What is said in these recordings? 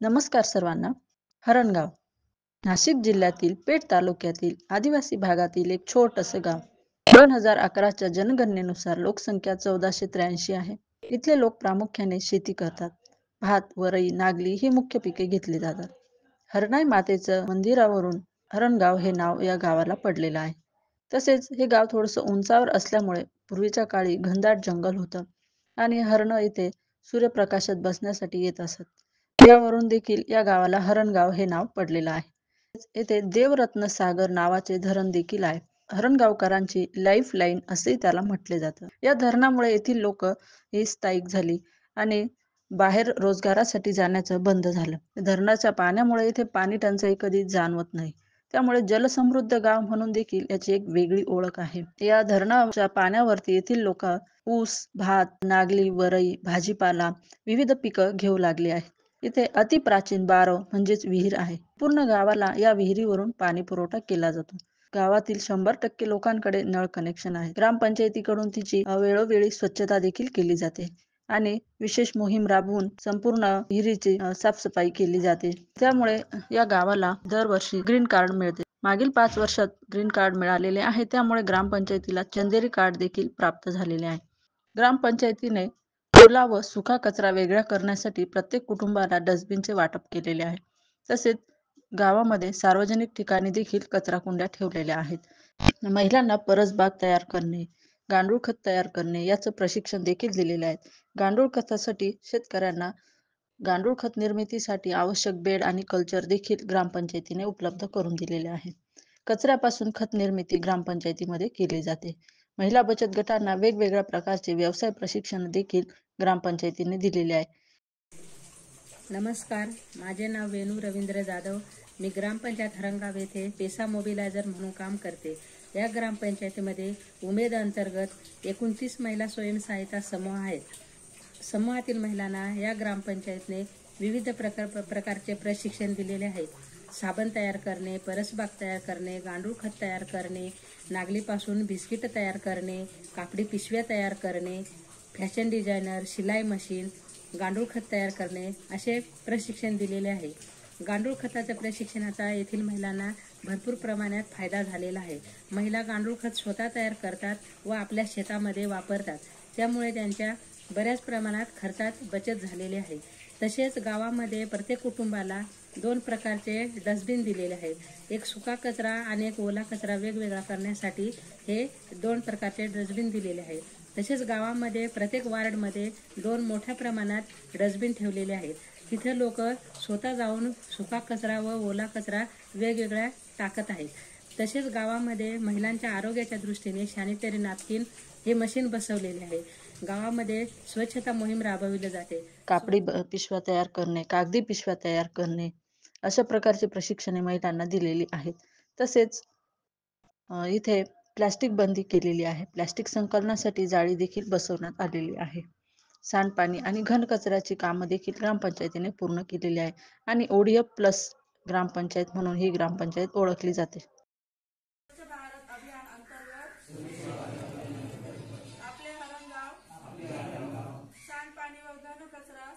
नमस्कार सर्वांना. हरणगाव नाशिक जिल्ह्यातील पेठ तालुक्यातील आदिवासी भागातील एक छोटंसं गाव. 2011च्या जनगणनेनुसार लोकसंख्या 1483 आहे. इथले लोक प्रामुख्याने शेती करतात. भात, वरई, नागली ही मुख्य पिके घेतली जातात. हरणाई मातेचं मंदिरावरून हरणगाव हे नाव या गावाला पडलेलं आहे. तसेच हे गाव थोडंसं उंचावर असल्यामुळे पूर्वीच्या काळी घनदाट जंगल होतं आणि हरणं इथे सूर्यप्रकाशात बसण्यासाठी येत असत. यावरून देखील या गावाला हरणगाव हे नाव पडलेलं आहे. येथे देवरत्न सागर नावाचे धरण देखील आहे. हरणगावकरांची लाईफ लाईन असे त्याला म्हटले जातं. या धरणामुळे येथील लोक ही स्थायिक झाली आणि बाहेर रोजगारासाठी जाण्याचं बंद झालं. धरणाच्या पाण्यामुळे इथे पाणी टंचाई कधी जाणवत नाही. त्यामुळे जलसमृद्ध गाव म्हणून देखील याची एक वेगळी ओळख आहे. या धरणाच्या पाण्यावरती येथील लोक ऊस, भात, नागली, वरई, भाजीपाला, विविध पिकं घेऊ लागली आहेत. इथे अतिप्राचीन बारव म्हणजेच विहीर आहे. पूर्ण गावाला या विहिरीवरून पाणी पुरवठा केला जातो. गावातील 100% लोकांकडे नळ कनेक्शन आहे. ग्रामपंचायतीकडून तिची वेळोवेळी स्वच्छता देखील केली जाते आणि विशेष मोहीम राबवून संपूर्ण विहिरीची साफसफाई केली जाते. त्यामुळे या गावाला दरवर्षी ग्रीन कार्ड मिळते. मागील 5 वर्षात ग्रीन कार्ड मिळालेले आहे. त्यामुळे ग्रामपंचायतीला चंदेरी कार्ड देखील प्राप्त झालेले आहे. ग्रामपंचायतीने ओला व सुका कचरा वेगळा करण्यासाठी प्रत्येक कुटुंबाला डस्टबिनचे वाटप केलेले आहे. तसेच गावामध्ये सार्वजनिक ठिकाणी देखील कचरा कुंड्या ठेवलेल्या आहेत. महिलांना परसबाग तयार करणे, गांडूळ खत तयार करणे याचं प्रशिक्षण देखील दिलेले आहे. गांडूळ खतासाठी शेतकऱ्यांना गांडूळ खत निर्मितीसाठी आवश्यक बेड आणि कल्चर देखील ग्रामपंचायतीने उपलब्ध करून दिलेले आहे. कचऱ्यापासून खत निर्मिती ग्रामपंचायतीमध्ये केली जाते. महिला बचत गटांना वेगवेगळ्या प्रकारचे व्यवसाय प्रशिक्षण देखील ग्रामपंचायतीने दिलेले आहे. नमस्कार, माझे नाव वेणू रवींद्र जाधव. मी ग्रामपंचायत हरणगाव येथे पेसा मोबिलायझर म्हणून काम करते. या ग्रामपंचायतीमध्ये उमेद अंतर्गत 29 महिला स्वयंसहायता समूह आहेत. समूहातील महिलांना या ग्रामपंचायतीने विविध प्रकारचे प्रशिक्षण दिलेले आहे. साबण तयार करणे, परसबाग तयार करणे, गांडूळ खत तयार करणे, नागलीपासून बिस्किट तयार करणे, कापडी पिशव्या तयार करणे, फॅशन डिझायनर, शिलाई मशीन, गांडूळ खत तयार करणे असे प्रशिक्षण दिलेले आहे. गांडूळ खताच्या प्रशिक्षणाचा येथील महिलांना भरपूर प्रमाणात फायदा झालेला आहे. महिला गांडूळ खत स्वतः तयार करतात व आपल्या शेतामध्ये वापरतात. त्यामुळे त्यांच्या बऱ्याच प्रमाणात खर्चात बचत झालेली आहे. तसेच गावामध्ये प्रत्येक कुटुंबाला 2 प्रकारचे डस्टबिन दिलेले आहेत. एक सुका कचरा आणि एक ओला कचरा वेगवेगळा करण्यासाठी हे 2 प्रकारचे डस्टबिन दिलेले आहेत. तसेच गावामध्ये प्रत्येक वार्डमध्ये 2 मोठ्या प्रमाणात डस्टबिन ठेवलेले आहेत. तिथे लोक स्वतः जाऊन सुका कचरा व ओला कचरा वेगवेगळ्या टाकत आहेत. तसेच गावामध्ये महिलांच्या आरोग्याच्या दृष्टीने सॅनिटरी नॅपकिन हे मशीन बसवलेले आहे. गावामध्ये स्वच्छता मोहीम राबविली जाते. कापडी पिशव्या तयार करणे, कागदी पिशव्या तयार करणे अशा प्रकारचे प्रशिक्षणे महिलांना दिलेली आहेत. तसेच इथे प्लास्टिक बंदी केलेली आहे. प्लास्टिक संकलनासाठी जाळी देखील बसवण्यात आलेली आहे. सांडपाणी आणि घनकचऱ्याची कामं देखील ग्रामपंचायतीने पूर्ण केलेली आहे आणि ODF प्लस ग्रामपंचायत म्हणून ही ग्रामपंचायत ओळखली जाते. आपले हरणगाव सांडपाणी व घनकचरा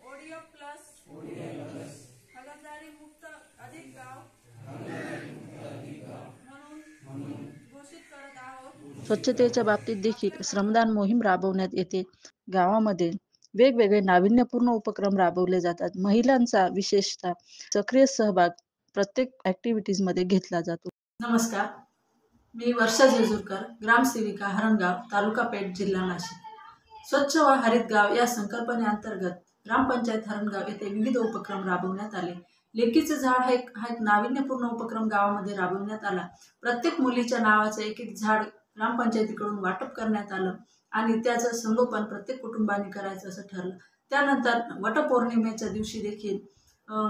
ODF प्लस हलनदारी मुक्त अधिक गाव म्हणून घोषित करत आहोत. स्वच्छतेच्या बाबतीत देखील श्रमदान मोहीम राबवण्यात येते. गावामध्ये वेगवेगळे नाविन्यपूर्ण उपक्रम राबवले जातात. महिलांचा विशेषतः सक्रिय सहभाग प्रत्येक ऍक्टिव्हिटीज मध्ये घेतला जातो. नमस्कार, मी वर्षा जेजुरकर, ग्रामसेविका हरणगाव, तालुका पेठ, जिल्हा नाशिक. स्वच्छ व हरित गाव या संकल्पनेअंतर्गत ग्रामपंचायत हरणगाव येथे विविध उपक्रम राबवण्यात आले. लेकीचे झाड हा एक नाविन्यपूर्ण उपक्रम गावामध्ये राबवण्यात आला. प्रत्येक मुलीच्या नावाचं एक झाड ग्रामपंचायतीकडून वाटप करण्यात आलं आणि त्याचं संगोपन प्रत्येक कुटुंबाने करायचं असं ठरलं. त्यानंतर वटपौर्णिमेच्या दिवशी देखील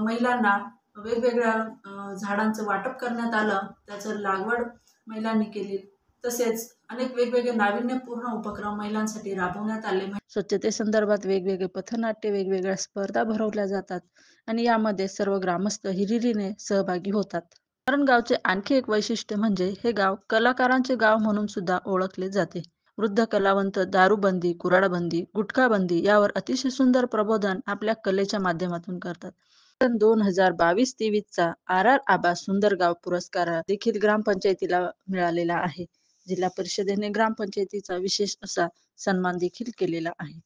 महिलांना वेगवेगळ्या झाडांचं वाटप करण्यात आलं. त्याचं लागवड महिलांनी केली. तसेच अनेक वेगवेगळे नाविन्यपूर्ण उपक्रम महिलांसाठी राबवण्यात आले. स्वच्छतेसंदर्भात वेगवेगळे पथनाट्य, वेगवेगळ्या स्पर्धा भरवल्या जातात आणि यामध्ये सर्व ग्रामस्थ हिरिरीने सहभागी होतात. हरणगावचे आणखी एक वैशिष्ट्य म्हणजे हे गाव कलाकारांचे गाव म्हणून सुद्धा ओळखले जाते. वृद्ध कलावंत दारूबंदी, कुऱ्हाडबंदी, गुटखाबंदी यावर अतिशय सुंदर प्रबोधन आपल्या कलेच्या माध्यमातून करतात. 2022-23 चा RR आबा सुंदर पुरस्कार देखील ग्रामपंचायतीला मिळालेला आहे. जिल्हा परिषदेने ग्रामपंचायतीचा विशेष असा सन्मान देखील केलेला आहे.